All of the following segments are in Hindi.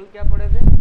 कल क्या पढ़े थे?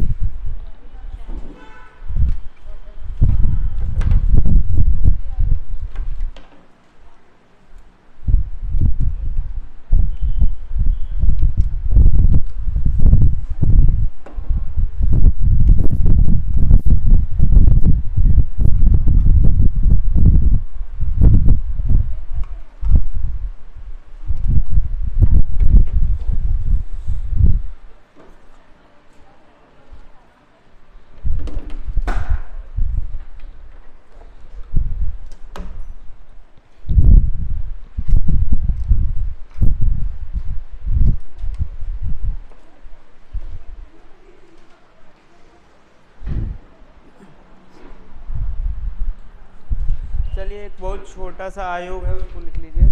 चलिए, एक बहुत छोटा सा आयोग है, उसको लिख लीजिए।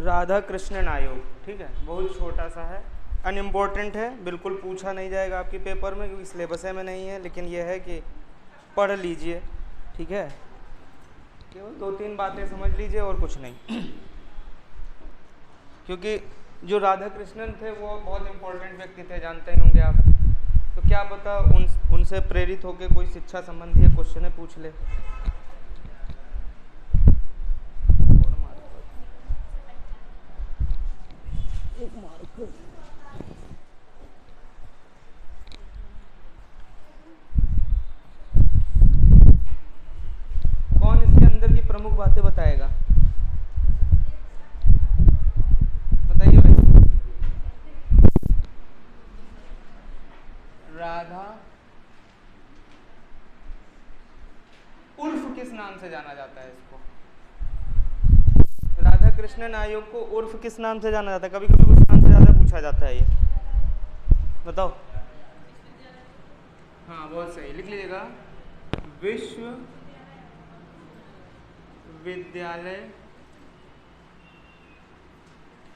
राधा कृष्णन आयोग, ठीक है, बहुत छोटा सा है, अनइम्पोर्टेंट है, बिल्कुल पूछा नहीं जाएगा आपके पेपर में क्योंकि सिलेबस में नहीं है, लेकिन यह है कि पढ़ लीजिए, ठीक है। केवल 2-3 बातें समझ लीजिए और कुछ नहीं, क्योंकि जो राधा कृष्णन थे वो बहुत इम्पोर्टेंट व्यक्ति थे, जानते ही होंगे आप। तो क्या पता उनसे प्रेरित होकर कोई शिक्षा संबंधी क्वेश्चन पूछ ले। कौन इसके अंदर की प्रमुख बातें बताएगा? बताइए भाई। राधा उर्फ किस नाम से जाना जाता है? इसको राधा कृष्णन आयोग को उर्फ किस नाम से जाना जाता है? कभी कभी उस नाम से ज़्यादा पूछा जाता है, ये बताओ। हाँ, बहुत सही, लिख लीजिएगा। विश्व विद्यालय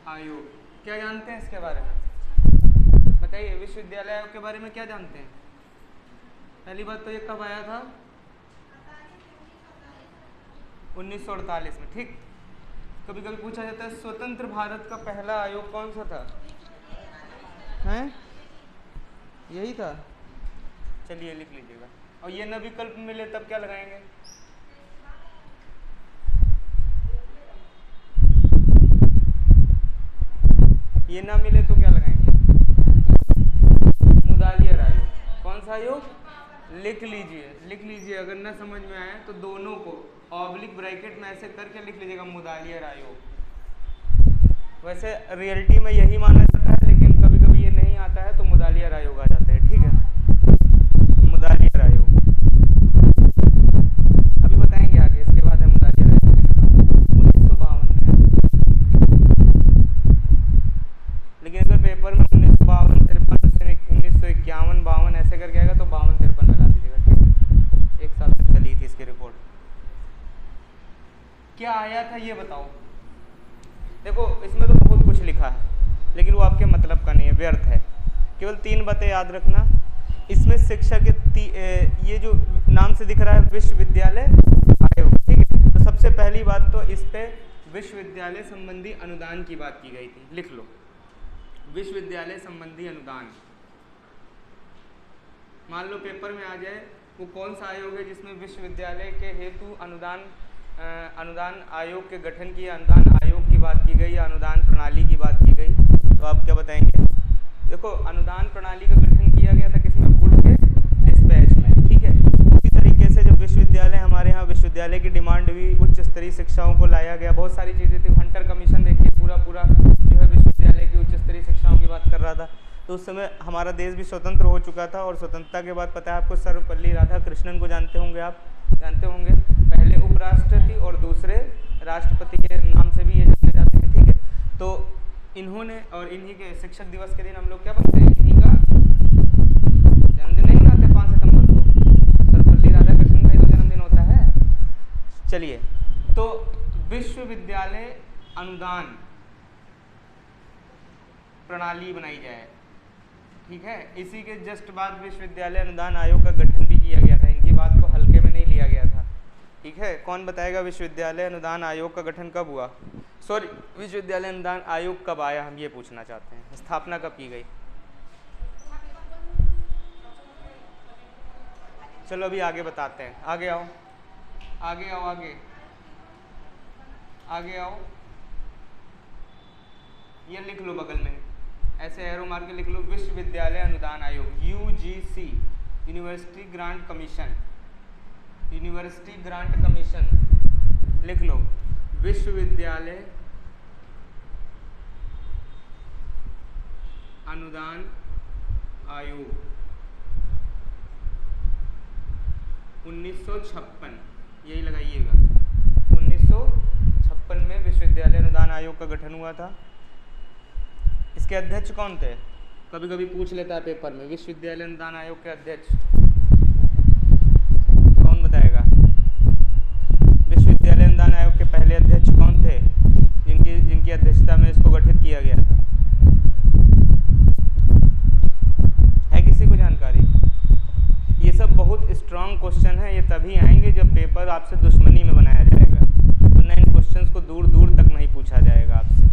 आयोग। क्या जानते हैं इसके बारे में? बताइए, विश्वविद्यालय आयोग के बारे में क्या जानते हैं? पहली बात तो ये कब आया था? 1948 में, ठीक। कभी कभी पूछा जाता है स्वतंत्र भारत का पहला आयोग कौन सा था? हैं? यही था। चलिए, लिख लीजिएगा। और ये न विकल्प मिले तब क्या लगाएंगे? ये ना मिले तो क्या लगाएंगे? मुदालियर आयोग। कौन सा आयोग? लिख लीजिए, लिख लीजिए। अगर ना समझ में आए तो दोनों को ऑब्लिक ब्रैकेट में ऐसे करके लिख लीजिएगा, मुदालियर आयोग। वैसे रियलिटी में यही माना जाता है, लेकिन कभी कभी ये नहीं आता है तो मुदालियर आयोग आ जाते हैं, ठीक है। मुदालियर आयोग अभी बताएंगे आगे। इसके बाद है मुदालियर आयोग 1952 में। लेकिन अगर पेपर में 1952, 53, 1951, 52 ऐसे करके आएगा तो 52, 53 लगा दीजिएगा, ठीक है। एक साल तक चली थी इसकी रिपोर्ट। क्या आया था ये बताओ। देखो, इसमें तो बहुत कुछ लिखा है, लेकिन वो आपके मतलब का नहीं है, व्यर्थ है। केवल 3 बातें याद रखना। इसमें शिक्षा के ये जो नाम से दिख रहा है विश्वविद्यालय आयोग, ठीक है। तो सबसे पहली बात तो इस पे विश्वविद्यालय संबंधी अनुदान की बात की गई थी, लिख लो। विश्वविद्यालय संबंधी अनुदान, मान लो पेपर में आ जाए वो कौन सा आयोग है जिसमें विश्वविद्यालय के हेतु अनुदान आयोग के गठन की, अनुदान आयोग की बात की गई या अनुदान प्रणाली की बात की गई, तो आप क्या बताएंगे? देखो, अनुदान प्रणाली का गठन किया गया था किसमें? वुड के डिस्पैच में, ठीक है। उसी तरीके से जब विश्वविद्यालय, हमारे यहाँ विश्वविद्यालय की डिमांड हुई, उच्च स्तरीय शिक्षाओं को लाया गया, बहुत सारी चीज़ें थी। हंटर कमीशन देखिए, पूरा जो है विश्वविद्यालय की उच्च स्तरीय शिक्षाओं की बात कर रहा था। तो उस समय हमारा देश भी स्वतंत्र हो चुका था, और स्वतंत्रता के बाद पता है आपको, सर्वपल्ली राधाकृष्णन को जानते होंगे आप, जानते होंगे। पहले उपराष्ट्रपति और दूसरे राष्ट्रपति के नाम से भी ये जाने जाते हैं, ठीक है। तो इन्होंने, और इन्हीं के शिक्षक दिवस के दिन हम लोग क्या बनते हैं? इन्हीं का जन्मदिन नहीं मनाते 5 सितंबर को? सर्वपल्ली राधाकृष्णन का ही तो जन्मदिन होता है। चलिए, तो विश्वविद्यालय अनुदान प्रणाली बनाई जाए, ठीक है। इसी के जस्ट बाद विश्वविद्यालय अनुदान आयोग का गठन भी किया गया था। इनकी बात को हल्के में नहीं लिया गया था। ठीक है, कौन बताएगा विश्वविद्यालय अनुदान आयोग का गठन कब हुआ? सॉरी, विश्वविद्यालय अनुदान आयोग कब आया, हम ये पूछना चाहते हैं। स्थापना कब की गई? चलो अभी आगे बताते हैं, आगे आओ, आगे आओ, आगे आगे आओ। ये लिख लो बगल में, ऐसे एरो मार के लिख लो, विश्वविद्यालय अनुदान आयोग, UGC, university grant commission, university grant commission लिख लो, विश्वविद्यालय अनुदान आयोग 1956, यही लगाइएगा, 1956 में विश्वविद्यालय अनुदान आयोग का गठन हुआ था। इसके अध्यक्ष कौन थे? कभी कभी पूछ लेता है पेपर में, विश्वविद्यालय अनुदान आयोग के अध्यक्ष कौन बताएगा? विश्वविद्यालय अनुदान आयोग के पहले अध्यक्ष कौन थे जिनकी अध्यक्षता में इसको गठित किया गया था? है किसी को जानकारी? ये सब बहुत स्ट्रांग क्वेश्चन है, ये तभी आएंगे जब पेपर आपसे दुश्मनी में बनाया जाएगा, वरना इन क्वेश्चंस को दूर दूर तक नहीं पूछा जाएगा आपसे।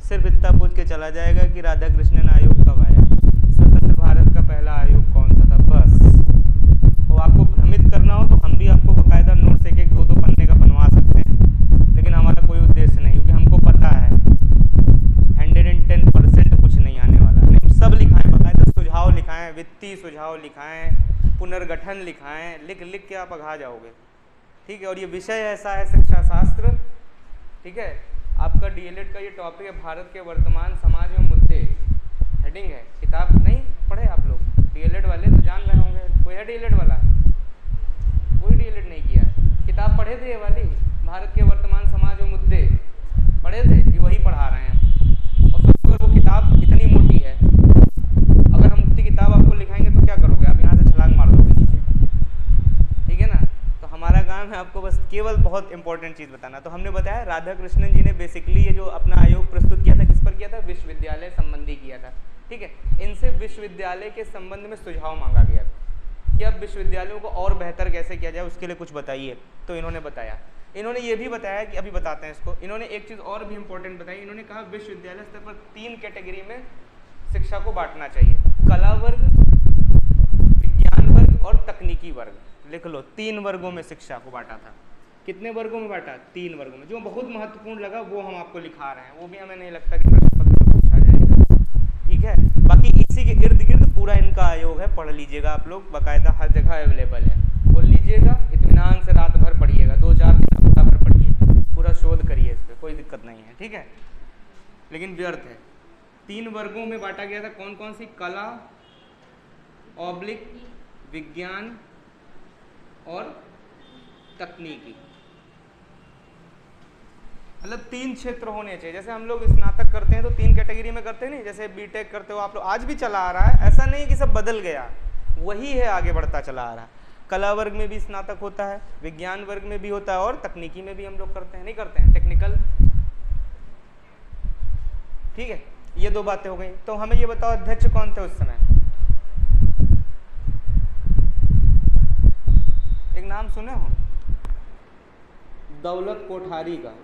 सिर्फ इतना पूछ के चला जाएगा कि राधा कृष्णन आयोग कब आया, स्वतंत्र भारत का पहला आयोग कौन सा था, बस। तो आपको भ्रमित करना हो तो हम भी आपको बाकायदा नोट्स एक एक दो दो पन्ने का बनवा सकते हैं, लेकिन हमारा कोई उद्देश्य नहीं, क्योंकि हमको पता है 110% कुछ नहीं आने वाला। नहीं, सब लिखाएं, बाकायदा सुझाव लिखाएं, वित्तीय सुझाव लिखाएं, पुनर्गठन लिखाएं, लिख लिख के आप अघा जाओगे, ठीक है। और ये विषय ऐसा है शिक्षा शास्त्र, ठीक है। आपका डीएलएड का ये टॉपिक है भारत के वर्तमान समाज एवं मुद्दे, हेडिंग है। किताब नहीं पढ़े आप लोग? डीएलएड वाले तो जान रहे होंगे, कोई है डीएलएड वाला? कोई डीएलएड नहीं किया। किताब पढ़े थे ये वाली, भारत के वर्तमान समाज एवं मुद्दे पढ़े थे? ये वही पढ़ा रहे हैं। और सोचो वो किताब इतनी मोटी है, अगर हम उतनी किताब आपको लिखाएंगे तो क्या करोगे? आप यहाँ से छलांग मार दोगे नीचे, ठीक है ना। तो हमारा काम है आपको बस केवल बहुत इंपॉर्टेंट चीज़ बताना। तो हमने बताया राधा कृष्णन जी ने बेसिकली ये जो अपना आयोग प्रस्तुत किया था, किस पर किया था? विश्वविद्यालय संबंधी किया था, ठीक है। इनसे विश्वविद्यालय के संबंध में सुझाव मांगा गया था कि अब विश्वविद्यालयों को और बेहतर कैसे किया जाए, उसके लिए कुछ बताइए। तो इन्होंने बताया, इन्होंने ये भी बताया कि अभी बताते हैं इसको, इन्होंने एक चीज़ और भी इंपॉर्टेंट बताई। इन्होंने कहा विश्वविद्यालय स्तर पर 3 कैटेगरी में शिक्षा को बांटना चाहिए, कला वर्ग, विज्ञान वर्ग और तकनीकी वर्ग। लिख लो, 3 वर्गों में शिक्षा को बांटा था। कितने वर्गों में बांटा? 3 वर्गों में। जो बहुत महत्वपूर्ण लगा वो हम आपको लिखा रहे हैं, वो भी हमें नहीं लगता कि प्रश्न पत्र में पूछा जाएगा, ठीक है। बाकी इसी के इर्द गिर्द पूरा इनका आयोग है, पढ़ लीजिएगा आप लोग, बाकायदा हर जगह अवेलेबल है। खोल लीजिएगा, इत्मीनान से रात भर पढ़िएगा, 2-4 दिन हफ्ता भर पढ़िए, पूरा शोध करिए इस पर, कोई दिक्कत नहीं है, ठीक है। लेकिन व्यर्थ है। 3 वर्गों में बांटा गया था, कौन कौन सी? कला ऑब्लिक विज्ञान और तकनीकी। मतलब 3 क्षेत्र होने चाहिए। जैसे हम लोग स्नातक करते हैं तो 3 कैटेगरी में करते हैं, नहीं? जैसे बीटेक करते हो आप लोग, आज भी चला आ रहा है, ऐसा नहीं कि सब बदल गया, वही है, आगे बढ़ता चला आ रहा है। कला वर्ग में भी स्नातक होता है, विज्ञान वर्ग में भी होता है और तकनीकी में भी हम लोग करते हैं, नहीं करते हैं? टेक्निकल, ठीक है। ये 2 बातें हो गई। तो हमें ये बताओ अध्यक्ष कौन थे उस समय? एक नाम सुने हो? दौलत कोठारी का,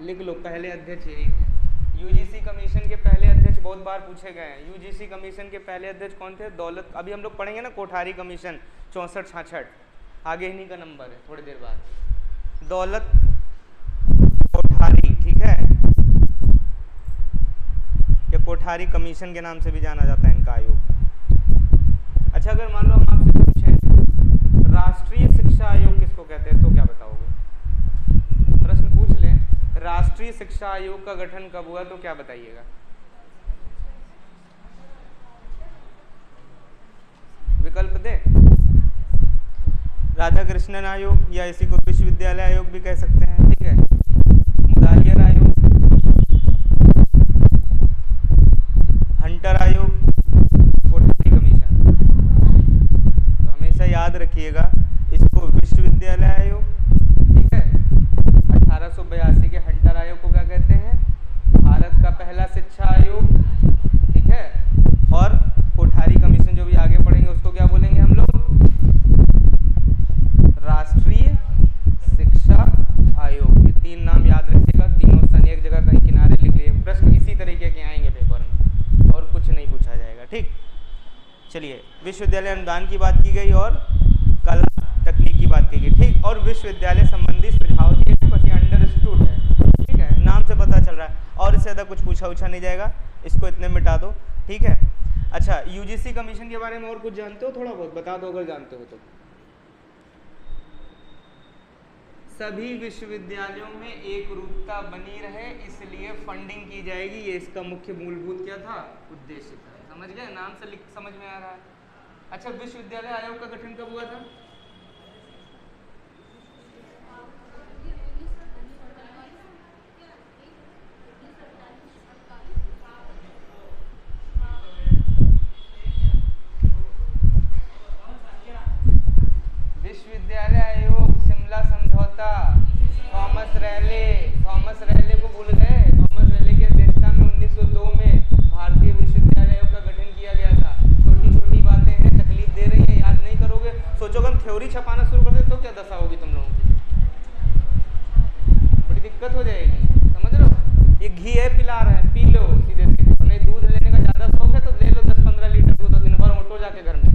लिख लो, पहले अध्यक्ष यही थे। यूजीसी कमीशन के पहले अध्यक्ष बहुत बार पूछे गए हैं। यूजीसी कमीशन के पहले अध्यक्ष कौन थे? दौलत, अभी हम लोग पढ़ेंगे ना कोठारी कमीशन 64-66, आगे इन्हीं का नंबर है थोड़ी देर बाद। दौलत कोठारी, ठीक है, ये कोठारी कमीशन के नाम से भी जाना जाता है इनका आयोग। अच्छा, अगर मान लो हम आपसे पूछें राष्ट्रीय शिक्षा आयोग किसको कहते हैं, तो क्या बताओगे? प्रश्न पूछ लें, राष्ट्रीय शिक्षा आयोग का गठन कब हुआ, तो क्या बताइएगा? विकल्प दे, राधा कृष्णन आयोग, या इसी को विश्वविद्यालय आयोग भी कह सकते हैं, ठीक है, मुदालियर आयोग, हंटर आयोग, कोठारी कमीशन। तो हमेशा याद रखिएगा इसको, विश्वविद्यालय आयोग, ठीक है। 1882 के हंटर आयोग को क्या कहते हैं? भारत का पहला शिक्षा आयोग, ठीक है। और कोठारी कमीशन जो भी आगे पढ़ेंगे उसको क्या बोलेंगे हम लोग? विश्वविद्यालय अनुदान की बात की गई और कला तकनीक की बात की गई, ठीक। और विश्वविद्यालय संबंधी सुझाव दिए गए, बस ये अंडरस्टूड है, ठीक है, नाम से पता चल रहा है। और इससे ज़्यादा कुछ पूछा नहीं जाएगा, इसको इतने मिटा दो, ठीक है। अच्छा, यूजीसी कमीशन के बारे में और कुछ जानते हो? थोड़ा बहुत बता दो अगर जानते हो तो। सभी विश्वविद्यालयों में एक रूपता बनी रहे इसलिए फंडिंग की जाएगी, ये इसका मुख्य मूलभूत क्या था? उद्देश्य था। समझ गए? नाम से समझ में आ रहा है। अच्छा, विश्वविद्यालय आयोग का गठन कब हुआ था? विश्वविद्यालय आयोग, शिमला समझौता, थॉमस रैले को भूल गए? थॉमस रैले की अध्यक्षता में 1902 में भारतीय विश्वविद्यालय आयोग का गठन किया गया था। छोटी बातें हैं, तकलीफ दे रही है, याद नहीं करोगे। सोचो हम थ्योरी छपाना शुरू कर दे तो क्या दशा होगी तुम लोगों की, बड़ी दिक्कत हो जाएगी, समझ रहे हो? ये घी है, पिला रहे हैं, पी लो सीधे सीधे। नहीं दूध लेने का ज्यादा शौक है तो ले लो 10-15 लीटर दूध, दिन भर ओटो जाके घर में,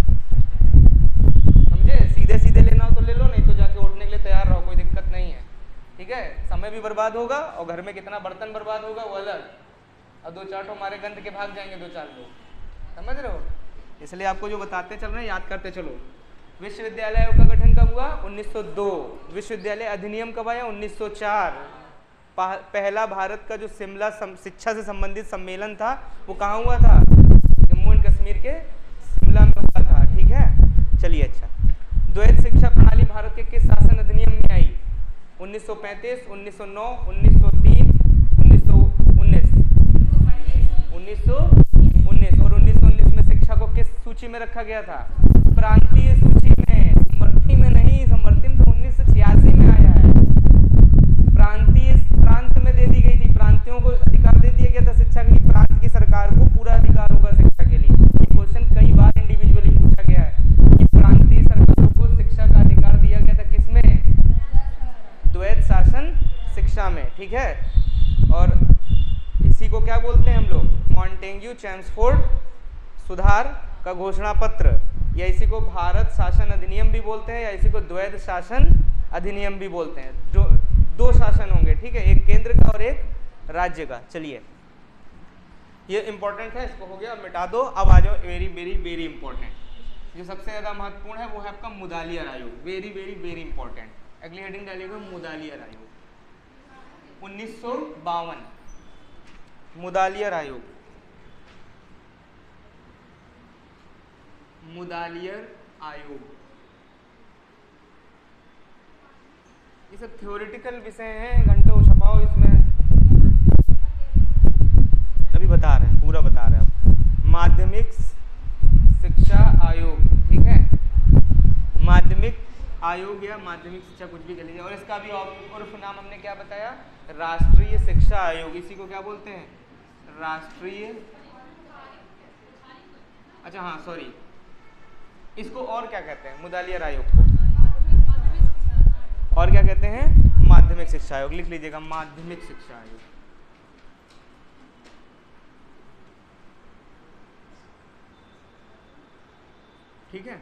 समझे? सीधे लेना हो तो ले लो, नहीं तो जाके उठने के लिए तैयार रहो, कोई दिक्कत नहीं है, ठीक है। समय भी बर्बाद होगा और घर में कितना बर्तन बर्बाद होगा वो अलग, और 2-4 हमारे गंद के भाग जाएंगे 2-4 लोग, समझ रहे हो? इसलिए आपको जो बताते चल रहे हैं याद करते चलो। विश्वविद्यालय आयोग का गठन कब हुआ? 1902। विश्वविद्यालय अधिनियम कब आया? 1904। पहला भारत का जो शिमला शिक्षा से संबंधित सम्मेलन था वो कहाँ हुआ था? जम्मू एंड कश्मीर के शिमला में हुआ था, ठीक है। चलिए, अच्छा, द्वैत शिक्षा प्रणाली भारत के किस शासन अधिनियम में आई? 1935, 1909, 1903, 1919? 1919। और 1919 में शिक्षा को किस सूची में रखा गया था? प्रांतीय सूची में, समवर्ती में नहीं। समवर्ती में तो 1986 में आया है। प्रांत में दे दी गई थी, प्रांतियों को अधिकार दे दिया गया था शिक्षा के लिए। प्रांत की सरकार को पूरा अधिकार होगा शिक्षा के लिए। ये क्वेश्चन कई बार इंडिविजुअली पूछा गया है कि प्रांतीय सरकारों को शिक्षा का अधिकार दिया गया था किसमें? द्वैत शासन शिक्षा में, ठीक है। और इसी को क्या बोलते हैं हम लोग? मॉन्टेग्यू चैम्सफोर्ड सुधार का घोषणा पत्र, या इसी को भारत शासन अधिनियम भी बोलते हैं, या इसी को द्वैत शासन अधिनियम भी बोलते हैं। जो 2 शासन होंगे, ठीक है, एक केंद्र का और एक राज्य का। चलिए, ये इंपॉर्टेंट है, इसको हो गया, मिटा दो। अब आ जाओ वेरी वेरी वेरी इंपॉर्टेंट, जो सबसे ज्यादा महत्वपूर्ण है वो है आपका मुदालियर आयोग। वेरी वेरी वेरी इंपॉर्टेंट, अगली हेडिंग डालिएगा मुदालियर आयोग। 1952 मुदालियर आयोग। मुदालियर आयोग ये सब थ्योरेटिकल विषय हैं, घंटों छपाओ इसमें, अभी बता रहे हैं, पूरा बता रहे हैं। माध्यमिक शिक्षा आयोग, ठीक है, माध्यमिक आयोग या माध्यमिक शिक्षा कुछ भी कह लीजिए। और इसका भी उर्फ नाम हमने क्या बताया? राष्ट्रीय शिक्षा आयोग। इसी को क्या बोलते हैं? राष्ट्रीय, अच्छा हाँ सॉरी, इसको और क्या कहते हैं? मुदालियर आयोग को और क्या कहते हैं? माध्यमिक शिक्षा आयोग। लिख लीजिएगा, माध्यमिक शिक्षा आयोग। ठीक है,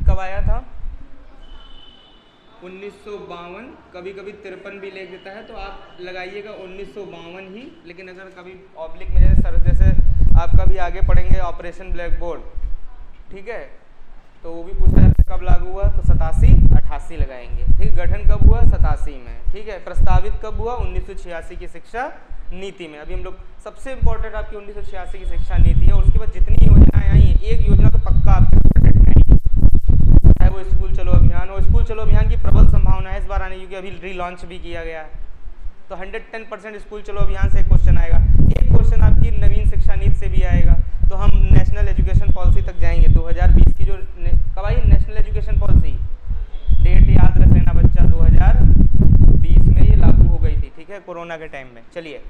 कब आया था? 1952। कभी कभी 53 भी लिख देता है तो आप लगाइएगा 1952 ही, लेकिन अगर कभी ऑब्लिक में जैसे आप कभी आगे पढ़ेंगे ऑपरेशन ब्लैक बोर्ड, ठीक है, तो वो भी पूछा जाता है कब लागू हुआ, तो 87-88 लगाएंगे। ठीक, गठन कब हुआ? 87 में। ठीक है, प्रस्तावित कब हुआ? 1986 की शिक्षा नीति में। अभी हम लोग सबसे इम्पोर्टेंट आपकी 1986 की शिक्षा नीति है, और उसके बाद जितनी योजनाएं आई हैं, एक योजना तो पक्का आपके चाहे वो स्कूल चलो अभियान हो। स्कूल चलो अभियान की प्रबल संभावना है इस बार आने की, क्योंकि अभी रीलॉन्च भी किया गया है, तो 110% स्कूल चलो अभियान से एक क्वेश्चन आएगा। एक क्वेश्चन आपकी नवीन शिक्षा नीति से भी आएगा। तो हम नेशनल एजुकेशन पॉलिसी तक जाएंगे। 2020 की जो कब आई नेशनल एजुकेशन पॉलिसी, डेट याद रख लेना बच्चा, 2020 में ये लागू हो गई थी। ठीक है, कोरोना के टाइम में। चलिए,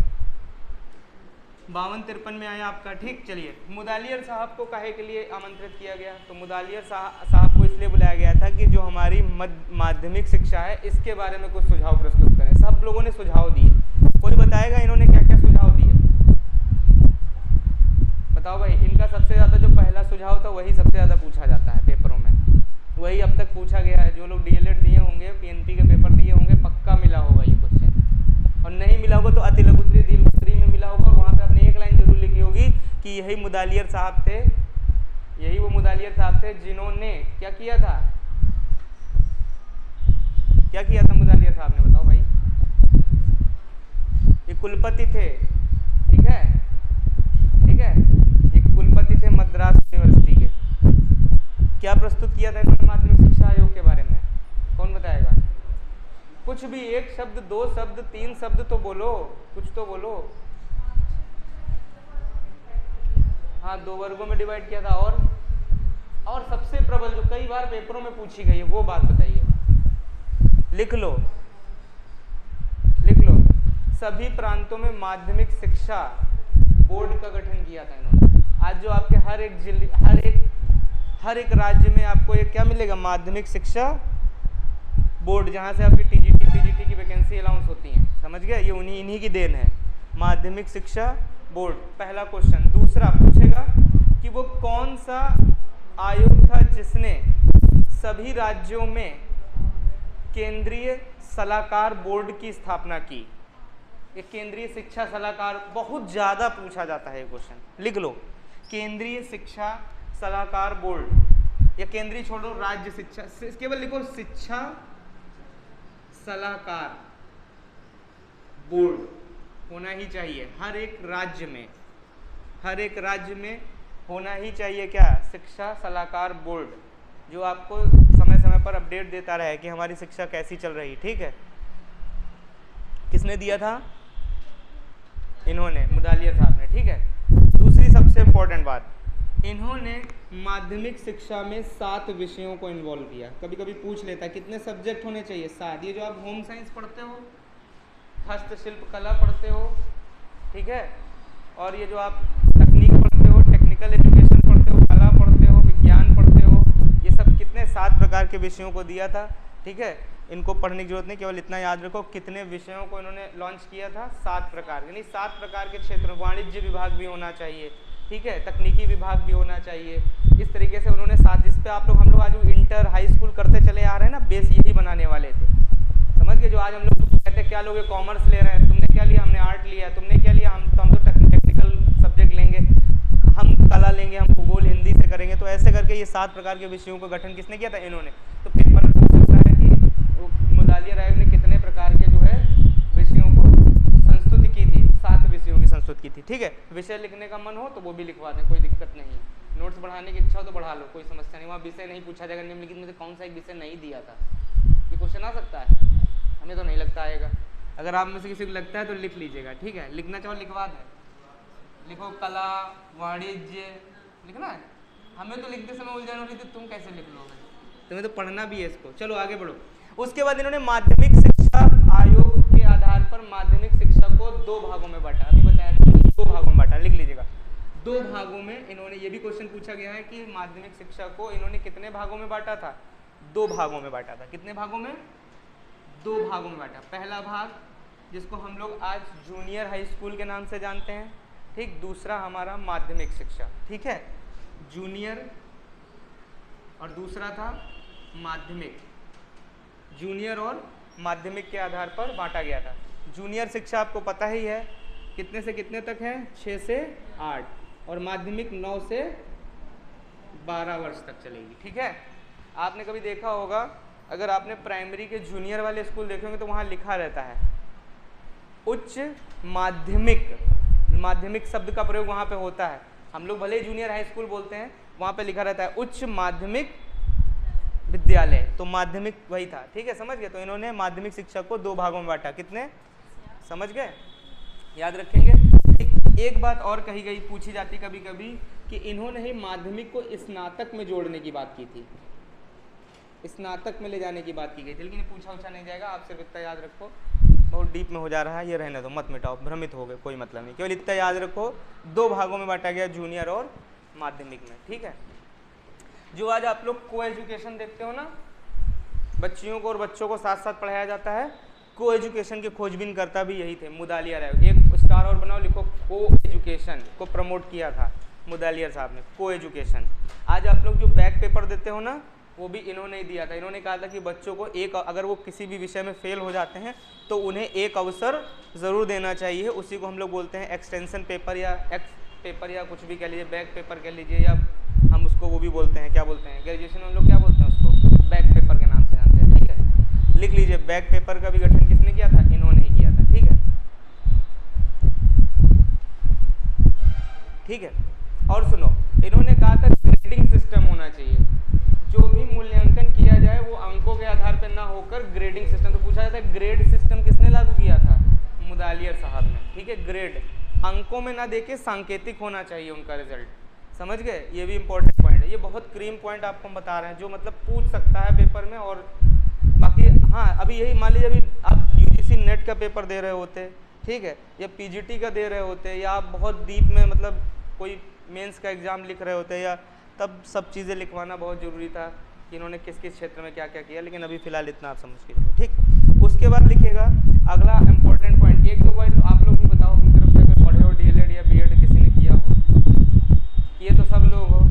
52-53 में आया आपका। ठीक, चलिए, मुदालियर साहब को काहे के लिए आमंत्रित किया गया? तो मुदालियर साहब को इसलिए बुलाया गया था कि जो हमारी माध्यमिक शिक्षा है इसके बारे में कुछ सुझाव प्रस्तुत करें। सब लोगों ने सुझाव दिए, कोई बताएगा इन्होंने क्या क्या सुझाव दिए? बताओ भाई, इनका सबसे ज़्यादा जो पहला सुझाव था वही सबसे ज़्यादा पूछा जाता है पेपरों में, वही अब तक पूछा गया है। जो लोग डीएलएड दिए होंगे, पीएनपी के पेपर दिए होंगे, पक्का मिला होगा ये क्वेश्चन, और नहीं मिला होगा तो अति लघुत्तरी दीर्घोत्तरी में मिला होगा, और वहाँ पे आपने एक लाइन जरूर लिखी होगी कि यही मुदालियर साहब थे, यही वो मुदालियर साहब थे जिन्होंने क्या किया था, क्या किया था मुदालियर साहब ने, बताओ भाई। ये कुलपति थे, ठीक है, ठीक है, ये कुलपति थे मद्रास यूनिवर्सिटी के। क्या प्रस्तुत किया था इन्होंने माध्यमिक शिक्षा आयोग के बारे में, कौन बताएगा? कुछ भी, एक शब्द, दो शब्द, तीन शब्द तो बोलो, कुछ तो बोलो। हाँ, 2 वर्गों में डिवाइड किया था, और सबसे प्रबल जो कई बार पेपरों में पूछी गई है वो बात बताइए, लिख लो, लिख लो। सभी प्रांतों में माध्यमिक शिक्षा बोर्ड का गठन किया था इन्होंने। आज जो आपके हर एक जिले, हर एक राज्य में आपको एक क्या मिलेगा, माध्यमिक शिक्षा बोर्ड, जहाँ से आपकी टीजीटी की वैकेंसी अलाउंस होती हैं, समझ गए? ये इन्हीं की देन है, माध्यमिक शिक्षा बोर्ड। पहला क्वेश्चन। दूसरा पूछेगा कि वो कौन सा आयोग था जिसने सभी राज्यों में केंद्रीय सलाहकार बोर्ड की स्थापना की। ये केंद्रीय शिक्षा सलाहकार बहुत ज़्यादा पूछा जाता है ये क्वेश्चन, लिख लो, केंद्रीय शिक्षा सलाहकार बोर्ड, या केंद्रीय छोड़ो, राज्य शिक्षा, केवल लिखो शिक्षा सलाहकार बोर्ड होना ही चाहिए हर एक राज्य में, हर एक राज्य में होना ही चाहिए क्या, शिक्षा सलाहकार बोर्ड, जो आपको समय समय पर अपडेट देता रहे कि हमारी शिक्षा कैसी चल रही। ठीक है, किसने दिया था? इन्होंने, मुदालियर साहब ने। ठीक है, दूसरी सबसे इम्पोर्टेंट बात, इन्होंने माध्यमिक शिक्षा में 7 विषयों को इन्वॉल्व किया। कभी कभी पूछ लेता है कितने सब्जेक्ट होने चाहिए, 7। ये जो आप होम साइंस पढ़ते हो, हस्तशिल्प कला पढ़ते हो, ठीक है, और ये जो आप तकनीक पढ़ते हो, टेक्निकल एजुकेशन पढ़ते हो, कला पढ़ते हो, विज्ञान पढ़ते हो, ये सब कितने 7 प्रकार के विषयों को दिया था। ठीक है, इनको पढ़ने की जरूरत नहीं, केवल इतना याद रखो कितने विषयों को इन्होंने लॉन्च किया था, 7 प्रकार, यानी 7 प्रकार के क्षेत्र। वाणिज्य विभाग भी होना चाहिए, ठीक है, तकनीकी विभाग भी होना चाहिए। इस तरीके से उन्होंने 7, जिस पे आप लोग, हम लोग आज इंटर हाई स्कूल करते चले आ रहे हैं ना, बेस यही बनाने वाले थे, समझ गए? जो आज हम लोग कहते हैं क्या लोग कॉमर्स ले रहे हैं, तुमने क्या लिया, हमने आर्ट लिया, तुमने क्या लिया, हम तो टेक्निकल सब्जेक्ट लेंगे, हम कला लेंगे, हम भूगोल हिंदी से करेंगे। तो ऐसे करके ये 7 प्रकार के विषयों का गठन किसने किया था? इन्होंने। तो पेपर पूछ सकता है कि मुदालियर आयोग ने कितने प्रकार के जो है विषयों को संस्तुति की थी, 7 विषयों की संस्तुति की थी। ठीक है, विषय लिखने का मन हो तो वो भी लिखवा दें, कोई दिक्कत नहीं है। नोट्स बढ़ाने की इच्छा हो तो बढ़ा लो, कोई समस्या नहीं। वहाँ विषय नहीं पूछा जाएगा निम्नलिखित में से कौन सा एक विषय नहीं दिया था, ये क्वेश्चन आ सकता है, हमें तो नहीं लगता आएगा। अगर आप में से किसी को लगता है तो लिख लीजिएगा। ठीक है, लिखना चाहो लिखवा दें, लिखो कला, वाणिज्य, लिखना है। हमें तो लिखते समय उलझन हो रही थी, तुम कैसे लिख लोगे? तुम्हें तो पढ़ना भी है इसको। चलो आगे बढ़ो। उसके बाद इन्होंने माध्यमिक शिक्षा आयोग के आधार पर माध्यमिक शिक्षा को 2 भागों में बांटा। अभी बताया 2 भागों में बांटा, लिख लीजिएगा। 2 भागों में इन्होंने, ये भी क्वेश्चन पूछा गया है कि माध्यमिक शिक्षा को इन्होंने कितने भागों में बांटा था? 2 भागों में बांटा था। कितने भागों में? 2 भागों में बांटा। पहला भाग जिसको हम लोग आज जूनियर हाई स्कूल के नाम से जानते हैं, ठीक। दूसरा हमारा माध्यमिक शिक्षा, ठीक है, जूनियर, और दूसरा था माध्यमिक। जूनियर और माध्यमिक के आधार पर बांटा गया था। जूनियर शिक्षा आपको पता ही है कितने से कितने तक है, 6 से 8, और माध्यमिक 9 से 12 वर्ष तक चलेगी। ठीक है, आपने कभी देखा होगा, अगर आपने प्राइमरी के जूनियर वाले स्कूल देखे होंगे तो वहाँ लिखा रहता है उच्च माध्यमिक। माध्यमिक शब्द का प्रयोग वहाँ पे होता है। हम लोग भले जूनियर हाई स्कूल बोलते हैं, वहाँ पे लिखा रहता है उच्च माध्यमिक विद्यालय, तो माध्यमिक वही था। ठीक है, समझ गए? तो इन्होंने माध्यमिक शिक्षा को 2 भागों में बांटा। कितने, समझ गए? याद रखेंगे। एक बात और कही गई, पूछी जाती कभी कभी, कि इन्होंने ही माध्यमिक को स्नातक में जोड़ने की बात की थी, स्नातक में ले जाने की बात की गई थी, लेकिन ये पूछा नहीं जाएगा। आप सिर्फ इतना याद रखो, बहुत डीप में हो जा रहा है, ये रहने दो, मत मिटाओ, भ्रमित हो गए, कोई मतलब नहीं। केवल इतना याद रखो, 2 भागों में बांटा गया, जूनियर और माध्यमिक में। ठीक है, जो आज आप लोग को एजुकेशन देखते हो ना, बच्चियों को और बच्चों को साथ साथ पढ़ाया जाता है, को एजुकेशन के खोजबीन करता भी यही थे, मुदालियर आयोग। एक स्टार और बनाओ, लिखो को एजुकेशन को प्रमोट किया था। मुदालियर साहब ने। को एजुकेशन, आज आप लोग जो बैक पेपर देते हो ना, वो भी इन्होंने ही दिया था। इन्होंने कहा था कि बच्चों को एक, अगर वो किसी भी विषय में फेल हो जाते हैं तो उन्हें एक अवसर ज़रूर देना चाहिए। उसी को हम लोग बोलते हैं एक्सटेंशन पेपर या एक्स पेपर या कुछ भी कह लीजिए, बैक पेपर कह लीजिए, या हम उसको वो भी बोलते हैं, क्या बोलते हैं, ग्रेजुएशन में हम लोग क्या बोलते हैं उसको, बैक पेपर के नाम से जानते हैं। ठीक है, लिख लीजिए, बैक पेपर का भी गठन किसने किया था? इन्होंने ही किया था। ठीक है, ठीक है। और सुनो, इन्होंने कहा था ग्रेडिंग सिस्टम होना चाहिए, जो भी मूल्यांकन किया जाए वो अंकों के आधार पर ना होकर ग्रेडिंग सिस्टम। तो पूछा जाता है ग्रेड सिस्टम किसने लागू किया था? मुदालियर साहब ने। ठीक है, ग्रेड अंकों में ना देके सांकेतिक होना चाहिए उनका रिजल्ट, समझ गए? ये भी इंपॉर्टेंट पॉइंट है, ये बहुत क्रीम पॉइंट आपको हम बता रहे हैं, जो मतलब पूछ सकता है पेपर में। और बाकी हाँ, अभी यही मान लीजिए, अभी आप यूजीसी नेट का पेपर दे रहे होते, ठीक है, या पीजीटी का दे रहे होते, या आप बहुत डीप में मतलब कोई मेंस का एग्ज़ाम लिख रहे होते, या तब सब चीज़ें लिखवाना बहुत ज़रूरी था कि इन्होंने किस किस क्षेत्र में क्या क्या किया, लेकिन अभी फ़िलहाल इतना आप समझ के लो। ठीक, उसके बाद लिखिएगा अगला इंपॉर्टेंट पॉइंट। एक दो पॉइंट आप लोग भी बताओ अपनी तरफ से, अगर पढ़े हो डीएलएड या बीएड किसी ने किया हो। किए तो सब लोग हो,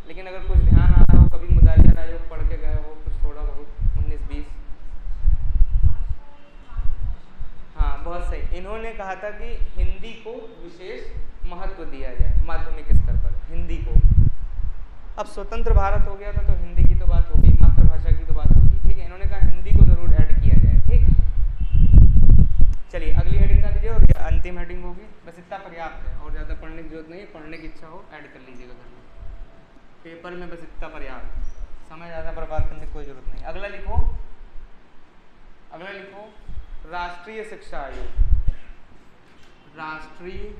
लेकिन अगर कुछ ध्यान आ रहा हो, कभी मुदालियर आयोग पढ़ के गए हो कुछ थोड़ा बहुत, 19-20। हाँ, बहुत सही। इन्होंने कहा था कि हिंदी को विशेष महत्व दिया जाए माध्यमिक स्तर पर, हिंदी को। अब स्वतंत्र भारत हो गया था तो हिंदी की तो बात होगी, मातृभाषा की तो बात होगी। ठीक है, इन्होंने कहा हिंदी को जरूर ऐड किया जाए। ठीक है, चलिए अगली हेडिंग का दीजिए, और ये अंतिम हेडिंग होगी। बस इतना पर्याप्त है, और ज़्यादा पढ़ने की जरूरत नहीं है। पढ़ने की इच्छा हो ऐड कर लीजिएगा घर में, पेपर में बस इतना पर्याप्त, समय ज़्यादा बर्बाद करने की कोई जरूरत नहीं। अगला लिखो, अगला लिखो राष्ट्रीय शिक्षा आयोग। राष्ट्रीय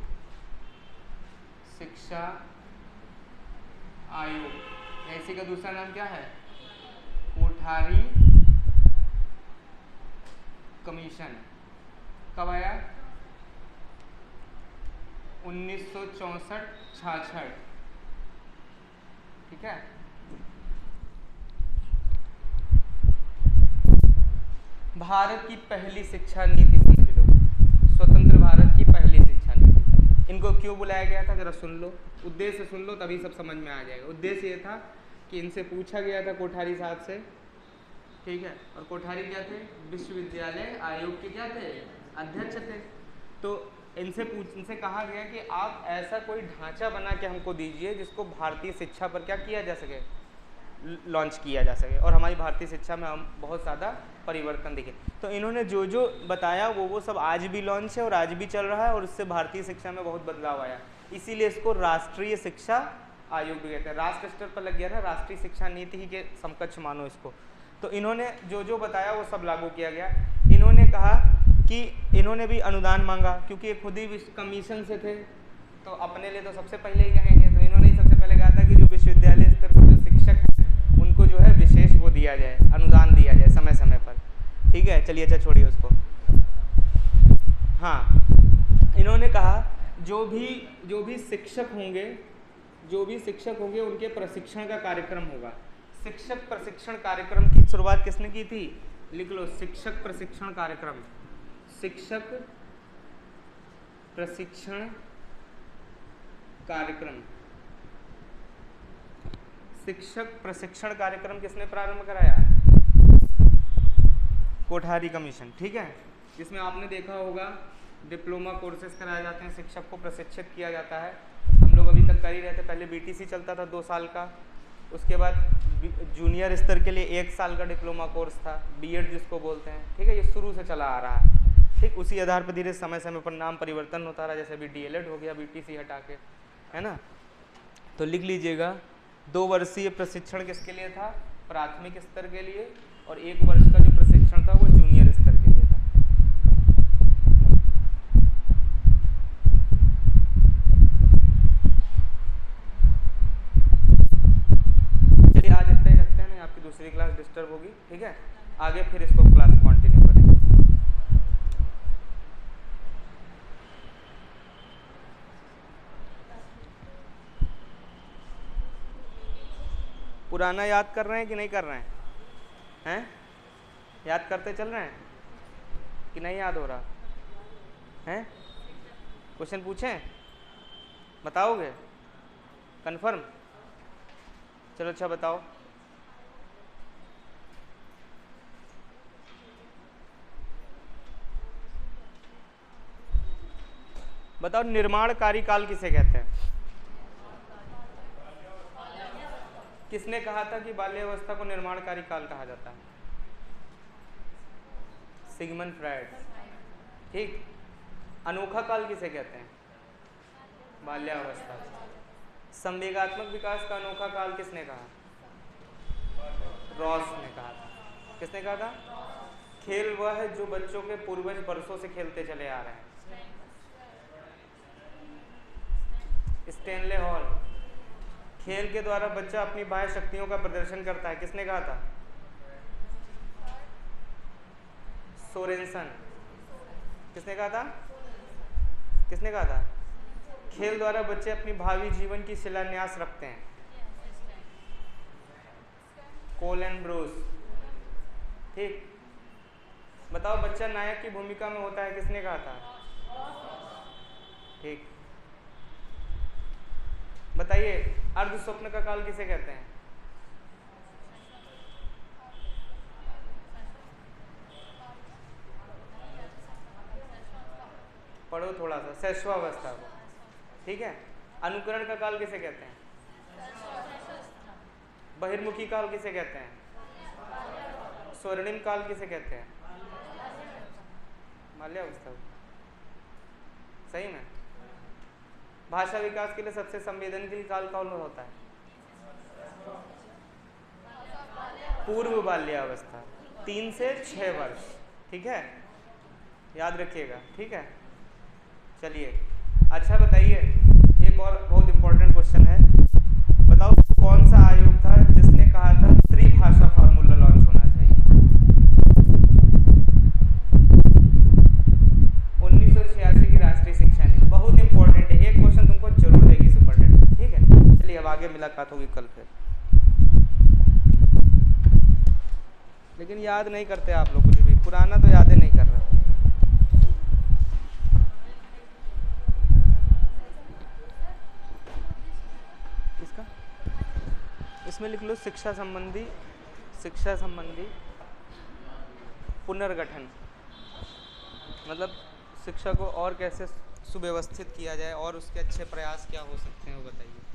शिक्षा आयोग, ऐसी का दूसरा नाम क्या है? कोठारी कमीशन। कब आया? 1964-66। ठीक है, भारत की पहली शिक्षा नीति समझ लो, स्वतंत्र भारत की पहली शिक्षा नीति। इनको क्यों बुलाया गया था जरा सुन लो, उद्देश्य सुन लो, तभी सब समझ में आ जाएगा। उद्देश्य ये था कि इनसे पूछा गया था कोठारी साहब से, ठीक है, और कोठारी क्या थे? विश्वविद्यालय आयोग के क्या थे? अध्यक्ष थे। तो इनसे कहा गया कि आप ऐसा कोई ढांचा बना के हमको दीजिए जिसको भारतीय शिक्षा पर क्या किया जा सके, लॉन्च किया जा सके, और हमारी भारतीय शिक्षा में हम बहुत ज़्यादा परिवर्तन दिखे। तो इन्होंने जो जो बताया वो सब आज भी लॉन्च है और आज भी चल रहा है, और इससे भारतीय शिक्षा में बहुत बदलाव आया। इसीलिए इसको राष्ट्रीय शिक्षा आयोग भी कहते हैं। राष्ट्र स्तर पर लग गया ना, राष्ट्रीय शिक्षा नीति ही के समकक्ष मानो इसको। तो इन्होंने जो जो बताया वो सब लागू किया गया। इन्होंने कहा कि इन्होंने भी अनुदान मांगा, क्योंकि ये खुद ही कमीशन से थे, तो अपने लिए तो सबसे पहले ही कहेंगे। तो इन्होंने ही सबसे पहले कहा था कि जो विश्वविद्यालय स्तर पर जो शिक्षक हैं उनको जो है विशेष वो दिया जाए, अनुदान दिया जाए समय समय पर। ठीक है, चलिए अच्छा छोड़िए उसको। हाँ, इन्होंने कहा जो भी शिक्षक होंगे उनके प्रशिक्षण का कार्यक्रम होगा। शिक्षक प्रशिक्षण कार्यक्रम की शुरुआत किसने की थी? लिख लो, शिक्षक प्रशिक्षण कार्यक्रम। शिक्षक प्रशिक्षण कार्यक्रम, शिक्षक प्रशिक्षण कार्यक्रम किसने प्रारंभ कराया? कोठारी कमीशन। ठीक है, जिसमें आपने देखा होगा डिप्लोमा कोर्सेज कराए जाते हैं, शिक्षक को प्रशिक्षित किया जाता है। हम लोग अभी तक कर ही रहे थे, पहले बीटीसी चलता था 2 साल का, उसके बाद जूनियर स्तर के लिए 1 साल का डिप्लोमा कोर्स था, बीएड जिसको बोलते हैं। ठीक है, ये शुरू से चला आ रहा है। ठीक, उसी आधार पर धीरे समय समय पर नाम परिवर्तन होता रहा, जैसे अभी डीएलएड हो गया बीटीसी हटा के, है ना। तो लिख लीजिएगा 2 वर्षीय प्रशिक्षण किसके लिए था? प्राथमिक स्तर के लिए, और 1 वर्ष का जो प्रशिक्षण था वो जूनियर स्तर के लिए था। चलिए आज इतना ही रखते हैं, नहीं आपकी दूसरी क्लास डिस्टर्ब होगी। ठीक है, आगे फिर इसको क्लास कंटिन्यू करेंगे। पुराना याद कर रहे हैं कि नहीं कर रहे हैं? हैं? याद करते चल रहे हैं कि नहीं याद हो रहा? हैं? क्वेश्चन पूछें? बताओगे? कंफर्म? चलो अच्छा बताओ। बताओ निर्माणकारी काल किसे कहते हैं? किसने कहा था कि बाल्यावस्था को निर्माणकारी काल कहा जाता है? Sigmund Freud. ठीक। अनोखा काल किसे कहते हैं? बाल्यावस्था। संवेगात्मक विकास का अनोखा काल किसने कहा? रॉस ने कहा था। किसने कहा था? खेल वह है जो बच्चों के पूर्वज वर्षों से खेलते चले आ रहे हैं। Stanley hall. खेल के द्वारा बच्चा अपनी बाह्य शक्तियों का प्रदर्शन करता है। किसने कहा था? सोरेनसन। किसने कहा था? किसने कहा था? खेल द्वारा बच्चे अपनी भावी जीवन की शिलान्यास रखते हैं। कोल एंड ब्रूस। ठीक। बताओ बच्चा नायक की भूमिका में होता है। किसने कहा था? ठीक। बताइए अर्ध स्वप्न का काल किसे कहते हैं? पढ़ो थोड़ा सा। शैशवावस्था को। ठीक है। अनुकरण का काल किसे कहते हैं? बहिर्मुखी काल किसे कहते हैं? स्वर्णिम काल किसे कहते हैं? बाल्यावस्था। सही में। भाषा विकास के लिए सबसे संवेदनशील काल कौन होता है? पूर्व बाल्यावस्था। 3 से 6 वर्ष। ठीक है, याद रखिएगा। ठीक है, चलिए अच्छा बताइए, एक और बहुत इंपॉर्टेंट क्वेश्चन है। बताओ कौन सा आयोग था जिसने कहा था त्रिभाषा फार्मूला लॉन्च होना चाहिए? 1986 की राष्ट्रीय शिक्षा नीति। बहुत इंपॉर्टेंट है, एक क्वेश्चन तुमको जरूर देगी सुपरटेंडेंट। ठीक है, चलिए अब आगे मुलाकात होगी कल फिर। लेकिन याद नहीं करते आप लोग कुछ भी, पुराना तो याद ही नहीं कर रहा। इसका इसमें लिख लो शिक्षा संबंधी पुनर्गठन। मतलब शिक्षा को और कैसे सुव्यवस्थित किया जाए और उसके अच्छे प्रयास क्या हो सकते हैं वो बताइए।